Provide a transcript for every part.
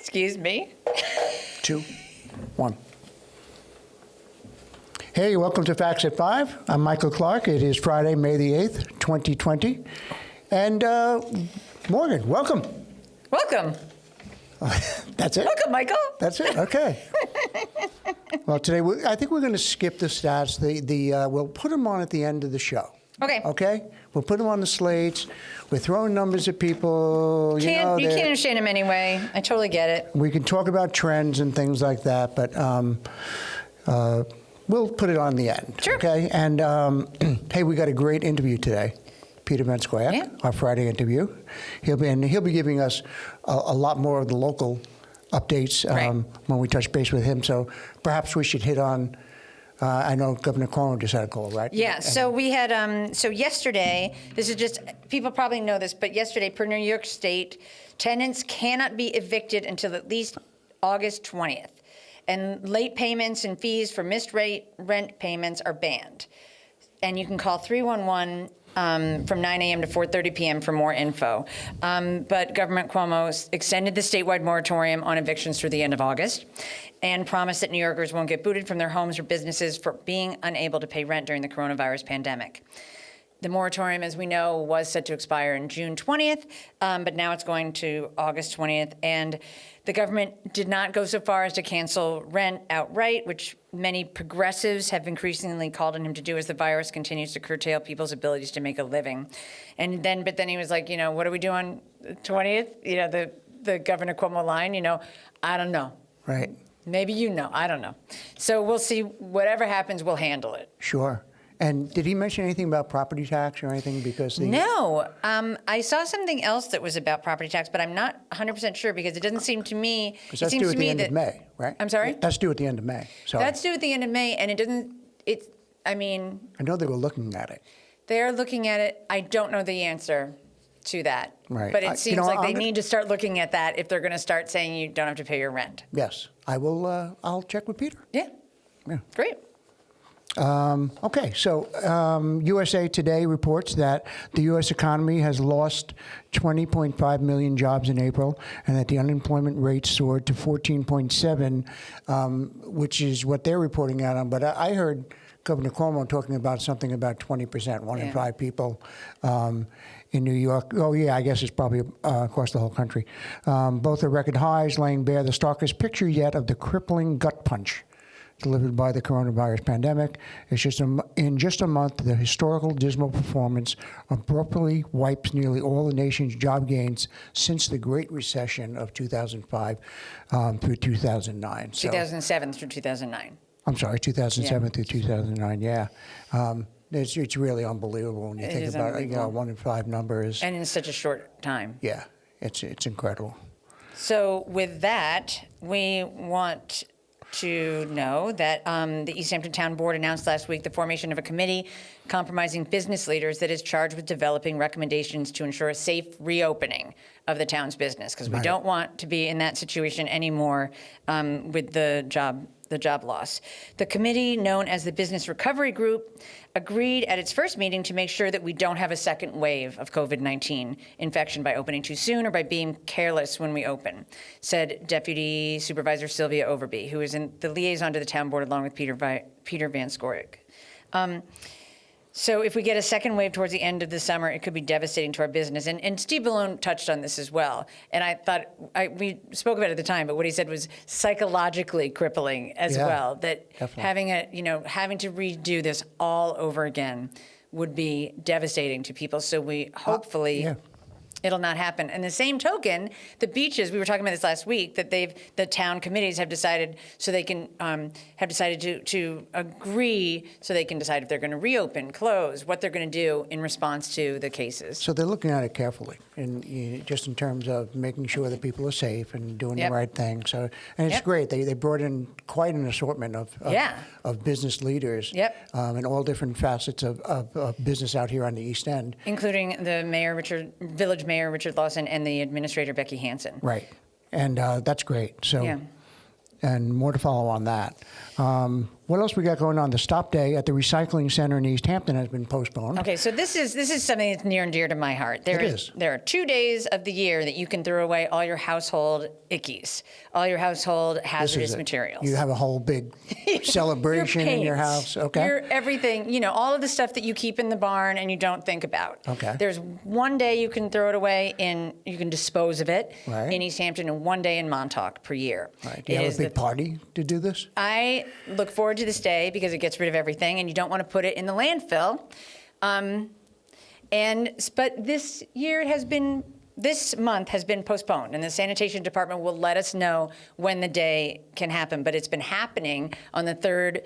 Excuse me. 2, 1. Hey, welcome to Facts at 5. I'm Michael Clark. It is Friday, May the 8th, 2020. And Morgan, welcome. Welcome. That's it? Welcome, Michael. That's it? Okay. Well, today, I think we're going to skip the stats. We'll put them on at the end of the show. Okay. Okay? We'll put them on the slates. We're throwing numbers at people. You can't understand them anyway. I totally get it. We can talk about trends and things like that, but we'll put it on the end. Sure. Okay? And, hey, we got a great interview today. Peter Van Scoyoc, Yeah. our Friday interview. He'll be giving us a lot more of the local updates Right. when we touch base with him. So perhaps we should hit on, I know Governor Cuomo just had a call, right? Yeah, so we had, so yesterday, this is just, people probably know this, but yesterday, per New York State, tenants cannot be evicted until at least August 20th. And late payments and fees for missed rent payments are banned. And you can call 311 from 9 a.m. to 4:30 p.m. for more info. But Governor Cuomo extended the statewide moratorium on evictions through the end of August and promised that New Yorkers won't get booted from their homes or businesses for being unable to pay rent during the coronavirus pandemic. The moratorium, as we know, was set to expire in June 20th, but now it's going to August 20th. And the government did not go so far as to cancel rent outright, which many progressives have increasingly called on him to do as the virus continues to curtail people's abilities to make a living. But then he was like, what do we do on the 20th? The Governor Cuomo line, I don't know. Right. Maybe I don't know. So we'll see. Whatever happens, we'll handle it. Sure. And did he mention anything about property tax or anything? Because No. I saw something else that was about property tax, but I'm not 100% sure because it doesn't seem to me. Because that's due at the end of May, right? I'm sorry? That's due at the end of May. So That's due at the end of May, and I know they were looking at it. They're looking at it. I don't know the answer to that. Right. But it seems like they need to start looking at that if they're going to start saying you don't have to pay your rent. Yes. I will. I'll check with Peter. Yeah. Great. Okay, so USA Today reports that the U.S. economy has lost 20.5 million jobs in April and that the unemployment rate soared to 14.7, which is what they're reporting out on. But I heard Governor Cuomo talking about something about 20%, one in 5 people in New York. Oh, yeah, I guess it's probably across the whole country. Both are record highs, laying bare the starkest picture yet of the crippling gut punch delivered by the coronavirus pandemic. It's in just a month, the historical dismal performance abruptly wipes nearly all the nation's job gains since the Great Recession of 2005 through 2009. 2007 through 2009. I'm sorry, 2007 through 2009, yeah. It's really unbelievable when you think about it, 1 in 5 numbers. And in such a short time. Yeah, it's incredible. So with that, we want to know that the East Hampton Town Board announced last week the formation of a committee compromising business leaders that is charged with developing recommendations to ensure a safe reopening of the town's business, because we don't want to be in that situation anymore with the job loss. The committee, known as the Business Recovery Group, agreed at its first meeting to make sure that we don't have a second wave of COVID-19 infection by opening too soon or by being careless when we open, said Deputy Supervisor Sylvia Overby, who is the liaison to the town board along with Peter Van Scoyoc. So if we get a second wave towards the end of the summer, it could be devastating to our business. And Steve Ballone touched on this as well. And I thought, we spoke about it at the time, but what he said was psychologically crippling as well. That having to redo this all over again would be devastating to people. So we hopefully it'll not happen. And the same token, the beaches, we were talking about this last week, that the town committees have decided so they can, to agree so they can decide if they're going to reopen, close, what they're going to do in response to the cases. So they're looking at it carefully, and just in terms of making sure that people are safe and doing the right thing. So, and it's great. They brought in quite an assortment of business leaders in all different facets of business out here on the East End. Including the village mayor, Richard Lawson, and the administrator, Becky Hansen. Right. And that's great. So, and more to follow on that. What else we got going on? The stop day at the recycling center in East Hampton has been postponed. Okay, so this is something that's near and dear to my heart. There are 2 days of the year that you can throw away all your household ickies, all your household hazardous materials. You have a whole big celebration in your house. Okay. Your everything, you know, all of the stuff that you keep in the barn and you don't think about. Okay. There's 1 day you can throw it away you can dispose of it in East Hampton, and 1 day in Montauk per year. Right. Do you have a big party to do this? I look forward to this day because it gets rid of everything, and you don't want to put it in the landfill. But this year this month has been postponed, and the sanitation department will let us know when the day can happen. But it's been happening on the third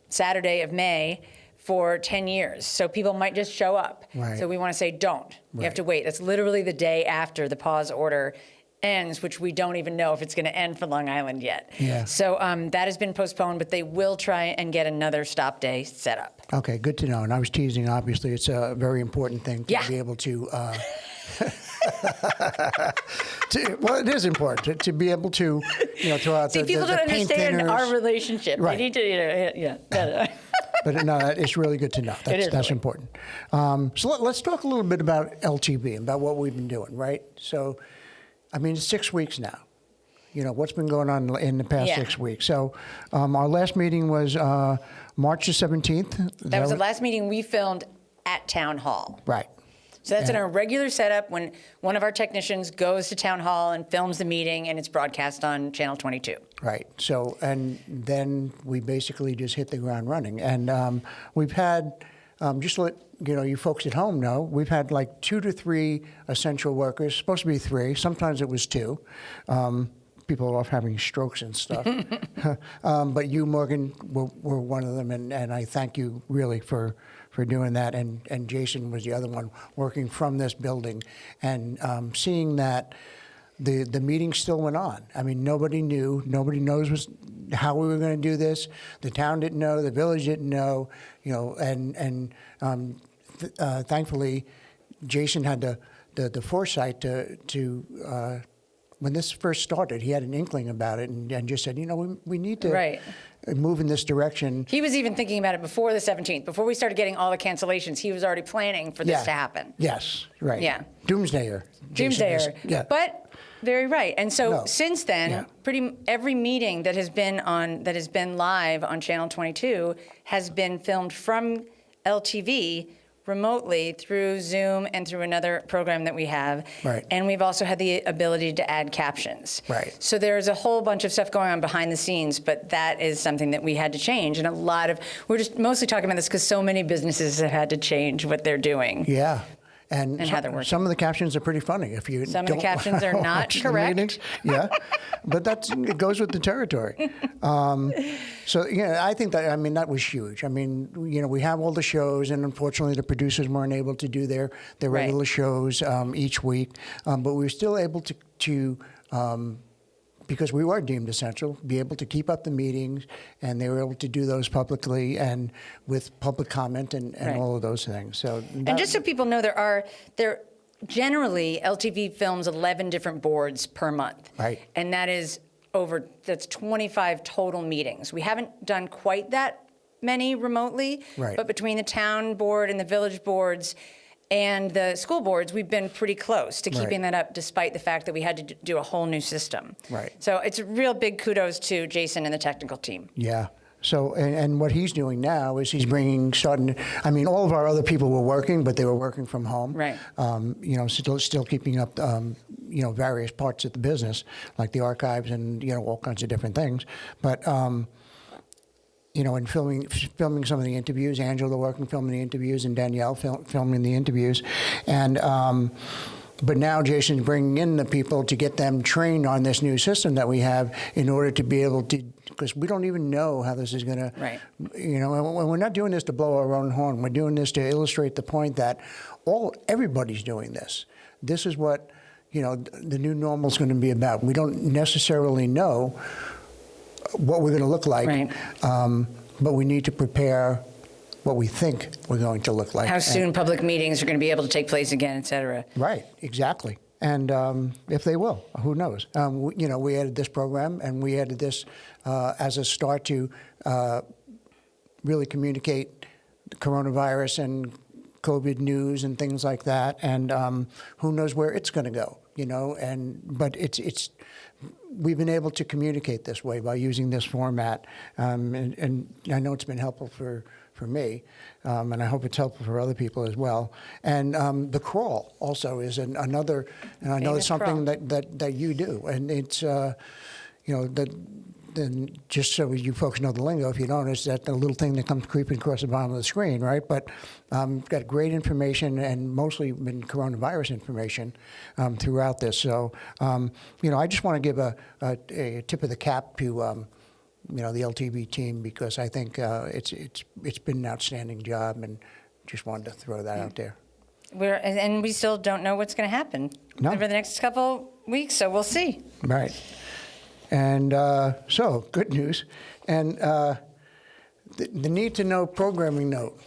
Saturday of May for 10 years. So people might just show up. Right. So we want to say, don't. You have to wait. That's literally the day after the pause order ends, which we don't even know if it's going to end for Long Island yet. Yeah. So that has been postponed, but they will try and get another stop day set up. Okay, good to know. And I was teasing, obviously. It's a very important thing to be able to... well, it is important to be able to, throw out the people don't paint understand thinners. our relationship. Right. They need to, But no, it's really good to know. That's important. So let's talk a little bit about LTV, about what we've been doing, right? So, I mean, it's 6 weeks now. What's been going on in the past 6 weeks. So our last meeting was March the 17th. That was the last meeting we filmed at Town Hall. Right. So that's in our regular setup when one of our technicians goes to Town Hall and films the meeting, and it's broadcast on Channel 22. Right. So, and then we basically just hit the ground running. And we've had, just to let you folks at home know, we've had like 2 to 3 essential workers, supposed to be 3. Sometimes it was 2. People are off having strokes and stuff. But you, Morgan, were one of them, and I thank you really for doing that. And Jason was the other one working from this building, and seeing that the meeting still went on. I mean, nobody knew. Nobody knows how we were going to do this. The town didn't know. The village didn't know. Thankfully, Jason had the foresight to when this first started, he had an inkling about it and just said, we need to move in this direction. He was even thinking about it before the 17th. Before we started getting all the cancellations, he was already planning for this to happen. Yes, right. Yeah. Doomsdayer. Doomsdayer. But very right. And so since then, pretty every meeting that has been live on Channel 22 has been filmed from LTV remotely through Zoom and through another program that we have. Right. And we've also had the ability to add captions. Right. So there's a whole bunch of stuff going on behind the scenes, but that is something that we had to change. And we're just mostly talking about this because so many businesses have had to change what they're doing. Yeah. And how they're working. Some of the captions are pretty funny. Some of the captions are not correct. Yeah, but it goes with the territory. So I think that was huge. I mean, we have all the shows, and unfortunately, the producers weren't able to do their regular shows each week, but we were still able to because we were deemed essential, be able to keep up the meetings, and they were able to do those publicly and with public comment and all of those things. So, and just so people know, there generally LTV films 11 different boards per month, right? And that's 25 total meetings. We haven't done quite that many remotely, right? But between the town board and the village boards and the school boards, we've been pretty close to keeping that up, despite the fact that we had to do a whole new system. Right. So it's a real big kudos to Jason and the technical team. Yeah. So, and what he's doing now is he's all of our other people were working, but they were working from home. Right. Still keeping up, various parts of the business, like the archives and, all kinds of different things. But, and filming some of the interviews, Angela working, filming the interviews, and Danielle filming the interviews. And, but now Jason's bringing in the people to get them trained on this new system that we have in order to be able to, because we don't even know how this is going to, we're not doing this to blow our own horn. We're doing this to illustrate the point that everybody's doing this. This is what, the new normal is going to be about. We don't necessarily know what we're going to look like, but we need to prepare what we think we're going to look like. How soon public meetings are going to be able to take place again, et cetera. Right, exactly. And if they will, who knows? We added this program, and we added this as a start to really communicate the coronavirus and COVID news and things like that. And who knows where it's going to go, but we've been able to communicate this way by using this format. And I know it's been helpful for me, and I hope it's helpful for other people as well. And the crawl also is another, and I know it's something that you do, and it's then just so you folks know the lingo, if you don't, it's that the little thing that comes creeping across the bottom of the screen, right? But we've got great information, and mostly been coronavirus information throughout this. So I just want to give a tip of the cap to the LTV team, because I think it's been an outstanding job, and just wanted to throw that out there. And we still don't know what's going to happen over the next couple weeks, so we'll see. Right. And so, good news. And the need to know programming note.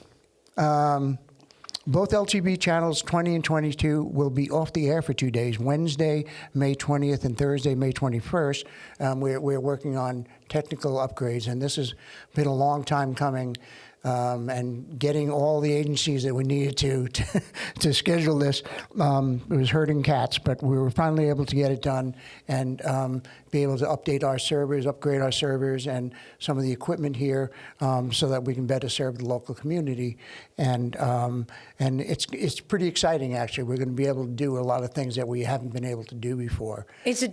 Both LTV channels 20 and 22 will be off the air for 2 days, Wednesday, May 20th, and Thursday, May 21st. We're working on technical upgrades, and this has been a long time coming. And getting all the agencies that we needed to schedule this, it was herding cats, but we were finally able to get it done and be able to update our servers, upgrade our servers, and some of the equipment here, so that we can better serve the local community. And it's pretty exciting, actually. We're going to be able to do a lot of things that we haven't been able to do before. It's a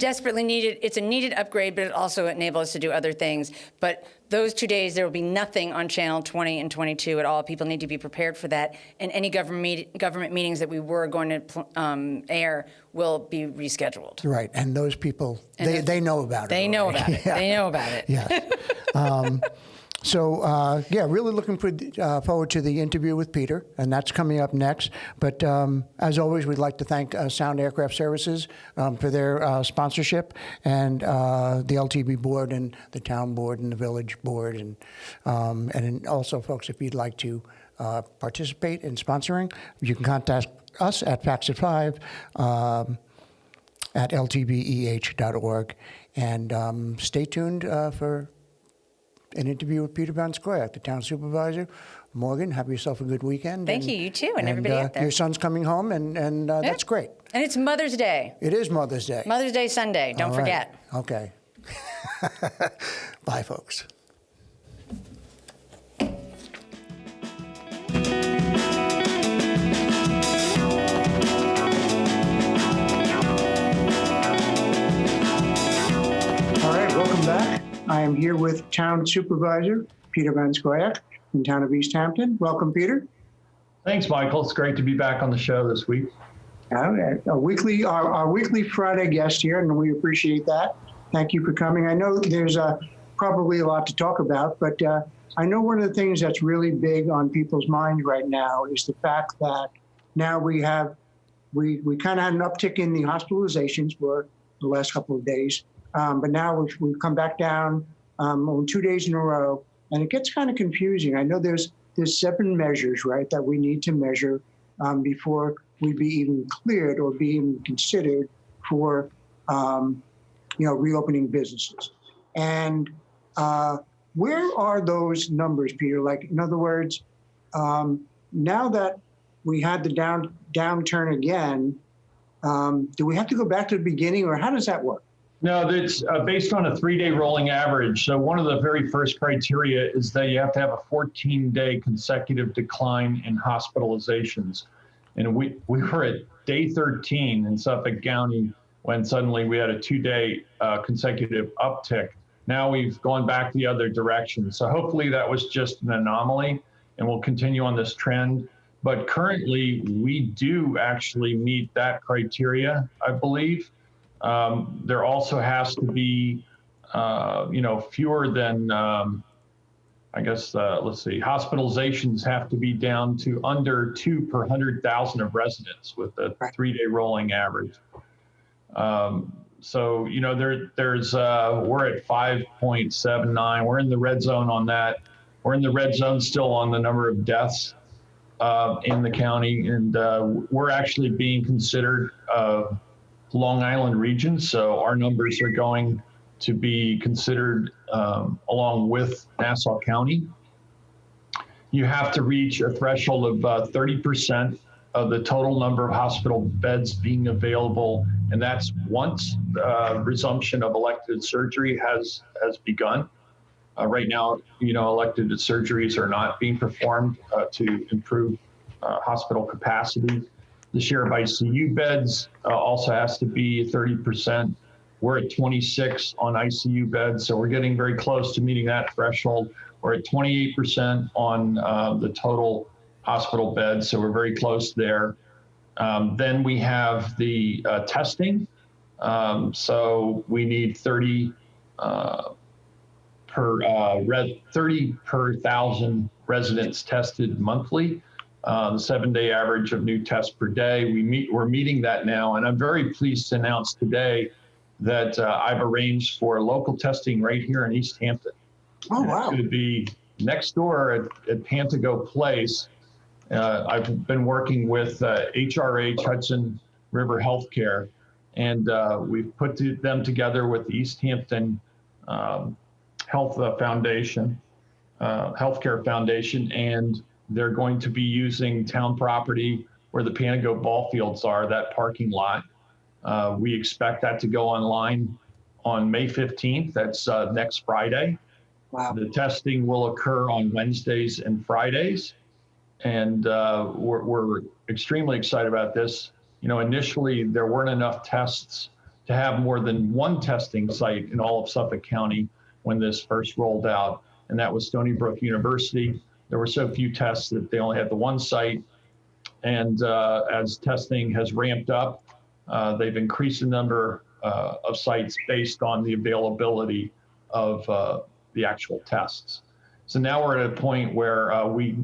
needed upgrade, but it also enables us to do other things. But those 2 days, there will be nothing on channel 20 and 22 at all. People need to be prepared for that. And any government meetings that we were going to air will be rescheduled. Right. And those people, they know about it. They know about it. Yeah. They know about it. Yes. Really looking forward to the interview with Peter, and that's coming up next. But as always, we'd like to thank Sound Aircraft Services for their sponsorship, and the LTV board, and the town board, and the village board, and also, folks, if you'd like to participate in sponsoring, you can contact us at FACTS5 at ltveh.org, and stay tuned for an interview with Peter Van Scoyoc, the town supervisor. Morgan, have yourself a good weekend. Thank you. You too, and everybody out there. Your son's coming home, and that's great. And it's Mother's Day. It is Mother's Day. Mother's Day Sunday. Don't forget. Okay. Bye, folks. All right, welcome back. I am here with Town Supervisor Peter Van Scoyoc from town of East Hampton. Welcome, Peter. Thanks, Michael. It's great to be back on the show this week. Our weekly Friday guest here, and we appreciate that. Thank you for coming. I know there's probably a lot to talk about, but I know one of the things that's really big on people's minds right now is the fact that now we kind of had an uptick in the hospitalizations for the last couple of days. But now we've come back down on 2 days in a row, and it gets kind of confusing. I know there's 7 measures, right, that we need to measure before we be even cleared or be even considered for, reopening businesses. And where are those numbers, Peter? Like, in other words, now that we had the downturn again, do we have to go back to the beginning, or how does that work? No, it's based on a 3-day rolling average. So one of the very first criteria is that you have to have a 14-day consecutive decline in hospitalizations. And we were at day 13 in Suffolk County when suddenly we had a 2-day consecutive uptick. Now we've gone back the other direction. So hopefully that was just an anomaly, and we'll continue on this trend. But currently we do actually meet that criteria, I believe. There also has to be, fewer than, hospitalizations have to be down to under 2 per 100,000 of residents with a 3-day rolling average. We're at 5.79. We're in the red zone on that. We're in the red zone still on the number of deaths in the county, and we're actually being considered Long Island region, so our numbers are going to be considered along with Nassau County. you have to reach a threshold of 30% of the total number of hospital beds being available, and that's once resumption of elective surgery has begun. Right now, elective surgeries are not being performed to improve hospital capacity. The share of ICU beds also has to be 30%. We're at 26 on ICU beds, so we're getting very close to meeting that threshold. We're at 28% on the total hospital beds, so we're very close there. Then we have the testing. So we need 30 per thousand residents tested monthly. The 7-day average of new tests per day. We're meeting that now, and I'm very pleased to announce today that I've arranged for local testing right here in East Hampton. Oh, wow. It's going to be next door at Pantago Place. I've been working with HRH, Hudson River Healthcare, and we've put them together with the East Hampton Healthcare Foundation, and they're going to be using town property where the Pantago ball fields are, that parking lot. We expect that to go online on May 15th. That's next Friday. Wow. The testing will occur on Wednesdays and Fridays. And we're extremely excited about this. Initially there weren't enough tests to have more than one testing site in all of Suffolk County when this first rolled out, and that was Stony Brook University. There were so few tests that they only had the one site. And as testing has ramped up, they've increased the number of sites based on the availability of the actual tests. So now we're at a point where we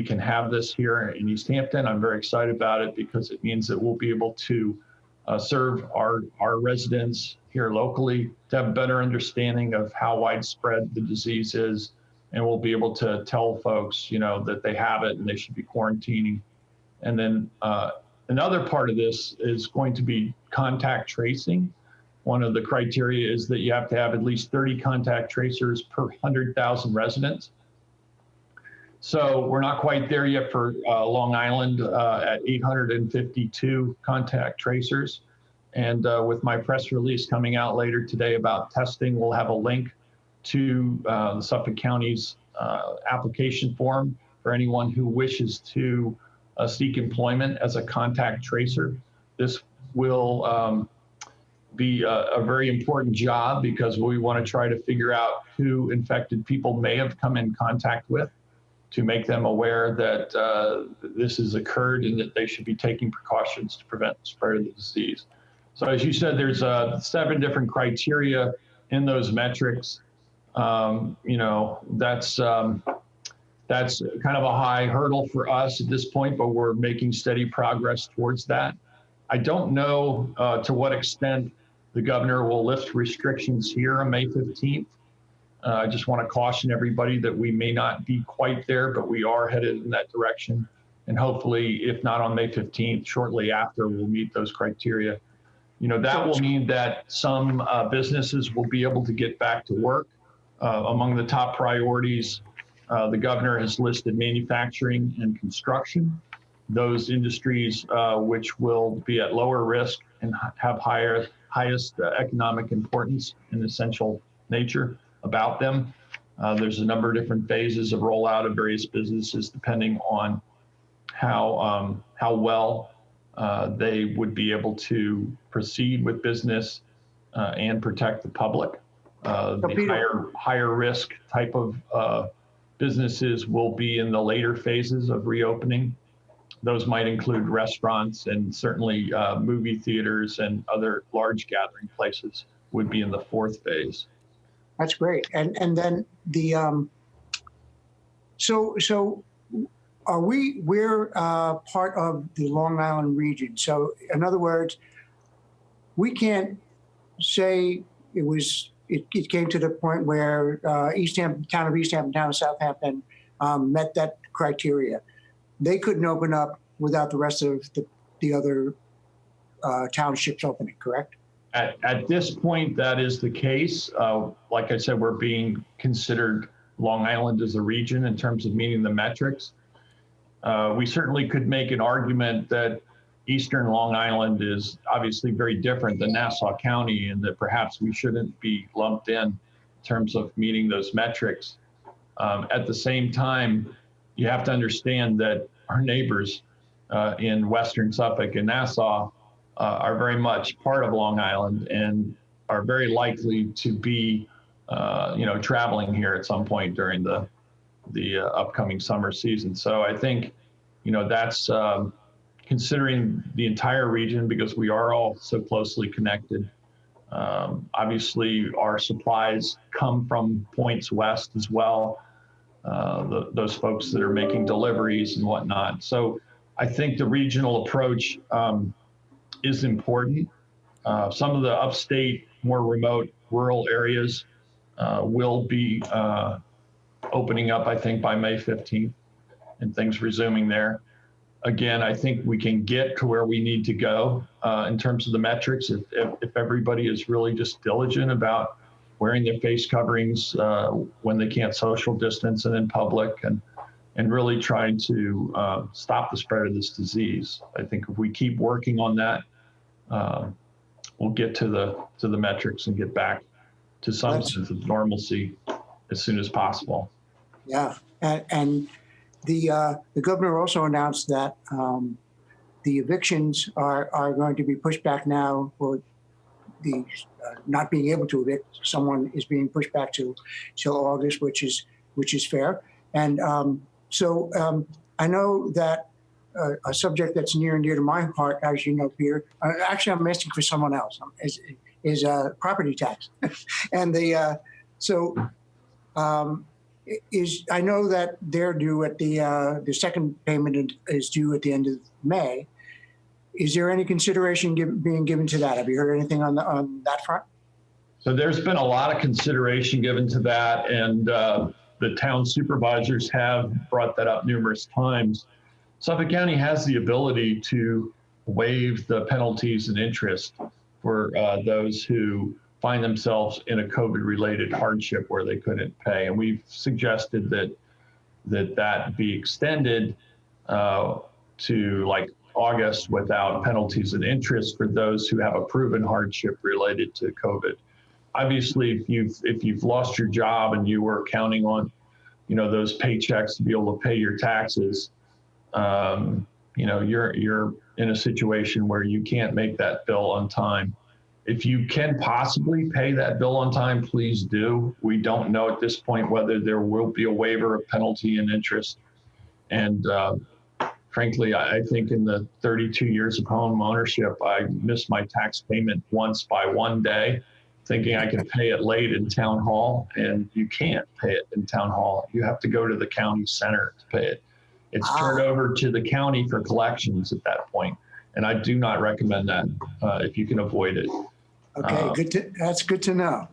can have this here in East Hampton. I'm very excited about it because it means that we'll be able to serve our residents here locally to have a better understanding of how widespread the disease is, and we'll be able to tell folks, that they have it and they should be quarantining. And then another part of this is going to be contact tracing. One of the criteria is that you have to have at least 30 contact tracers per 100,000 residents. So we're not quite there yet for Long Island at 852 contact tracers. And with my press release coming out later today about testing, we'll have a link to the Suffolk County's application form for anyone who wishes to seek employment as a contact tracer. This will be a very important job because we want to try to figure out who infected people may have come in contact with, to make them aware that this has occurred and that they should be taking precautions to prevent the spread of the disease. So as you said, there's 7 different criteria in those metrics. That's kind of a high hurdle for us at this point, but we're making steady progress towards that. I don't know to what extent the governor will lift restrictions here on May 15th. I just want to caution everybody that we may not be quite there, but we are headed in that direction. And hopefully, if not on May 15th, shortly after, we'll meet those criteria. That will mean that some businesses will be able to get back to work. Among the top priorities, the governor has listed manufacturing and construction, those industries which will be at lower risk and have highest economic importance and essential nature about them. There's a number of different phases of rollout of various businesses depending on how well they would be able to proceed with business and protect the public. The higher risk type of businesses will be in the later phases of reopening. Those might include restaurants, and certainly movie theaters and other large gathering places would be in the 4th phase. That's great. And then the so we're part of the Long Island region. So in other words, we can't say it came to the point where East Hampton, town of East Hampton, town of Southampton met that criteria. They couldn't open up without the rest of the other townships opening, correct? At this point, that is the case. Like I said, we're being considered Long Island as a region in terms of meeting the metrics. We certainly could make an argument that Eastern Long Island is obviously very different than Nassau County, and that perhaps we shouldn't be lumped in terms of meeting those metrics. At the same time, you have to understand that our neighbors in Western Suffolk and Nassau are very much part of Long Island and are very likely to be, traveling here at some point during the upcoming summer season. So I think, that's considering the entire region, because we are all so closely connected. Obviously, our supplies come from points west as well, those folks that are making deliveries and whatnot. So I think the regional approach is important. Some of the upstate, more remote rural areas will be opening up, I think, by May 15th and things resuming there. Again, I think we can get to where we need to go in terms of the metrics if everybody is really just diligent about wearing their face coverings when they can't social distance and in public, and really trying to stop the spread of this disease. I think if we keep working on that, we'll get to the metrics and get back to some sense of normalcy as soon as possible. Yeah, and the governor also announced that the evictions are going to be pushed back now, or the not being able to evict someone is being pushed back till August, which is fair. And so I know that a subject that's near and dear to my heart, as you know, Peter. Actually, I'm asking for someone else. Is property tax, and I know that they're due at the second payment is due at the end of May. Is there any consideration being given to that? Have you heard anything on that front? So there's been a lot of consideration given to that, and the town supervisors have brought that up numerous times. Suffolk County has the ability to waive the penalties and interest for those who find themselves in a COVID-related hardship where they couldn't pay. And we've suggested that be extended to like August without penalties and interest for those who have a proven hardship related to COVID. Obviously, if you've lost your job and you were counting on, those paychecks to be able to pay your taxes, you're in a situation where you can't make that bill on time. If you can possibly pay that bill on time, please do. We don't know at this point whether there will be a waiver of penalty and interest. And frankly, I think in the 32 years of home ownership, I missed my tax payment once by 1 day, thinking I could pay it late in town hall, and you can't pay it in town hall. You have to go to the county center to pay it. It's turned over to the county for collections at that point. And I do not recommend that if you can avoid it. Okay, that's good to know.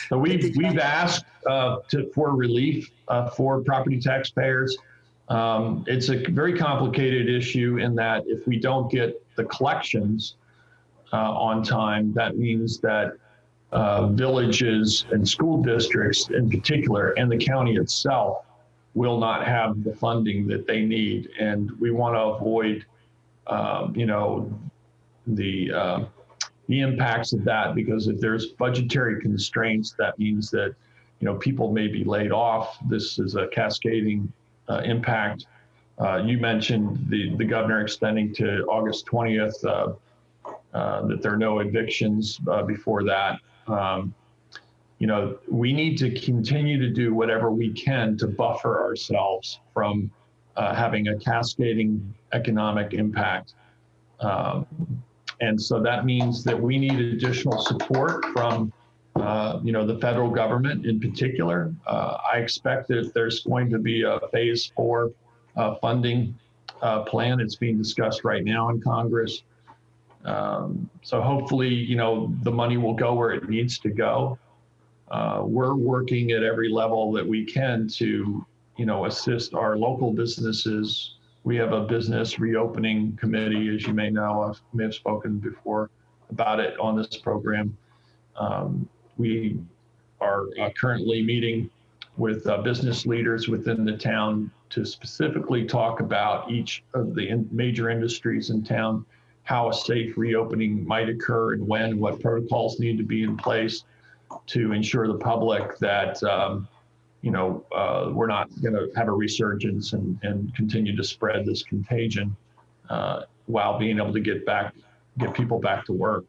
So we've asked for relief for property taxpayers. It's a very complicated issue in that if we don't get the collections on time, that means that villages and school districts in particular, and the county itself, will not have the funding that they need. And we want to avoid, the impacts of that, because if there's budgetary constraints, that means that, people may be laid off. This is a cascading impact. You mentioned the governor extending to August 20th, that there are no evictions before that. We need to continue to do whatever we can to buffer ourselves from having a cascading economic impact. And so that means that we need additional support from, the federal government in particular. I expect that there's going to be a phase 4 funding plan. It's being discussed right now in Congress. So hopefully, the money will go where it needs to go. We're working at every level that we can to, assist our local businesses. We have a business reopening committee, as you may know. I may have spoken before about it on this program. We are currently meeting with business leaders within the town to specifically talk about each of the major industries in town, how a safe reopening might occur and when, what protocols need to be in place to ensure the public that we're not going to have a resurgence and continue to spread this contagion while being able to get people back to work,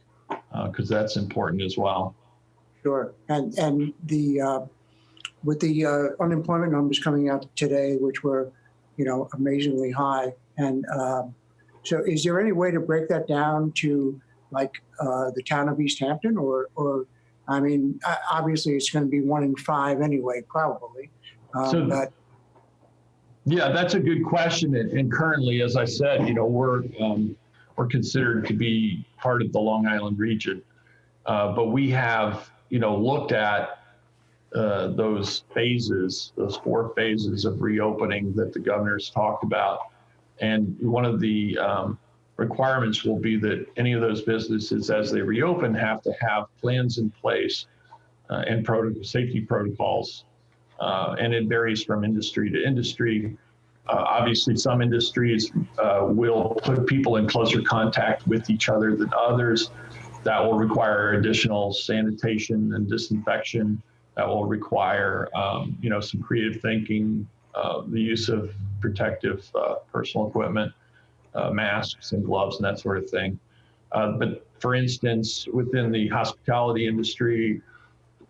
because that's important as well. Sure. And the with the unemployment numbers coming out today, which were, amazingly high, and so is there any way to break that down to like the town of East Hampton, or I mean, obviously it's going to be 1 in 5 anyway, probably. But yeah, that's a good question. And currently, as I said, we're considered to be part of the Long Island region, but we have looked at those 4 phases of reopening that the governor's talked about. And one of the requirements will be that any of those businesses, as they reopen, have to have plans in place and safety protocols. And it varies from industry to industry. Obviously, some industries will put people in closer contact with each other than others. That will require additional sanitation and disinfection. That will require, some creative thinking, the use of protective personal equipment, masks and gloves and that sort of thing. But for instance, within the hospitality industry,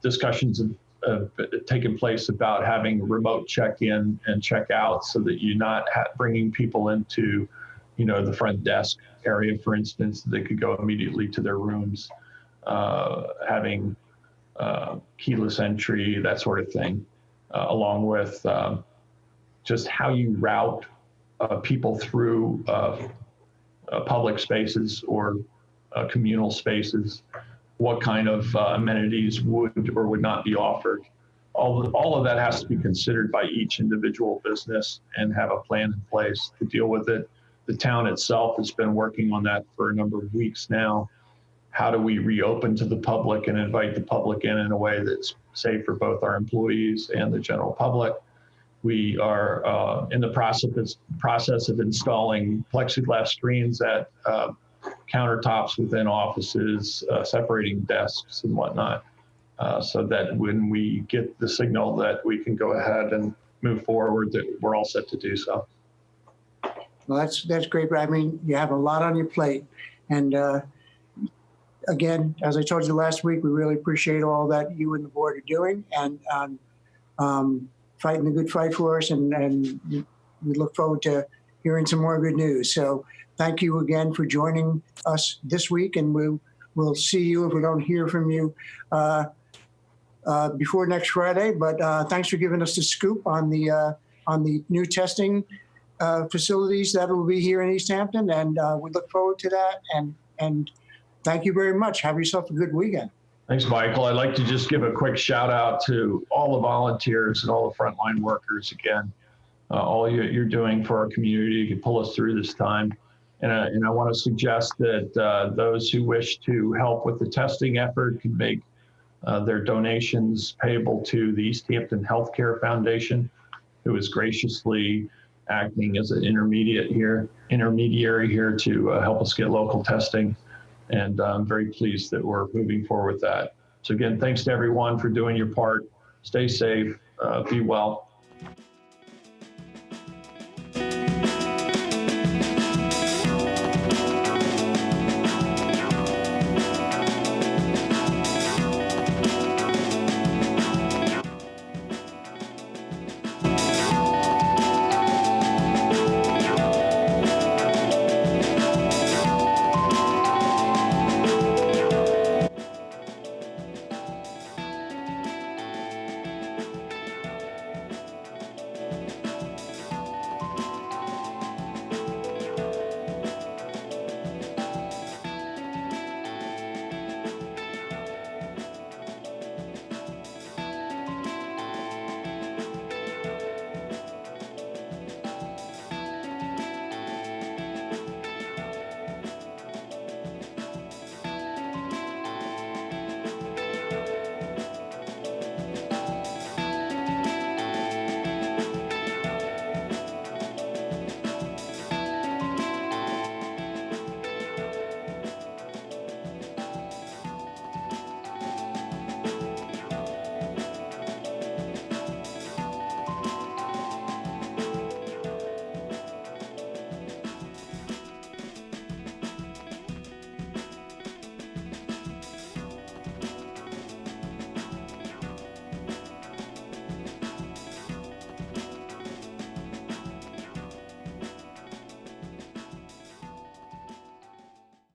discussions have taken place about having remote check-in and check-out so that you're not bringing people into, the front desk area, for instance. They could go immediately to their rooms, having keyless entry, that sort of thing, along with just how you route people through public spaces or communal spaces, what kind of amenities would or would not be offered. All of that has to be considered by each individual business and have a plan in place to deal with it. The town itself has been working on that for a number of weeks now. How do we reopen to the public and invite the public in a way that's safe for both our employees and the general public? We are in the process of installing plexiglass screens at countertops within offices, separating desks and whatnot, so that when we get the signal that we can go ahead and move forward, that we're all set to do so. well, that's great. But I mean, you have a lot on your plate, and again, as I told you last week, we really appreciate all that you and the board are doing, and fighting the good fight for us, and we look forward to hearing some more good news. So thank you again for joining us this week, and we'll see you if we don't hear from you before next Friday. But thanks for giving us the scoop on the new testing facilities that will be here in East Hampton, and we look forward to that. And thank you very much. Have yourself a good weekend. Thanks, Michael. I'd like to just give a quick shout out to all the volunteers and all the frontline workers again. All you're doing for our community to pull us through this time. And I want to suggest that those who wish to help with the testing effort can make their donations payable to the East Hampton Healthcare Foundation, who is graciously acting as an intermediary here to help us get local testing. And I'm very pleased that we're moving forward with that. So again, thanks to everyone for doing your part. Stay safe, be well.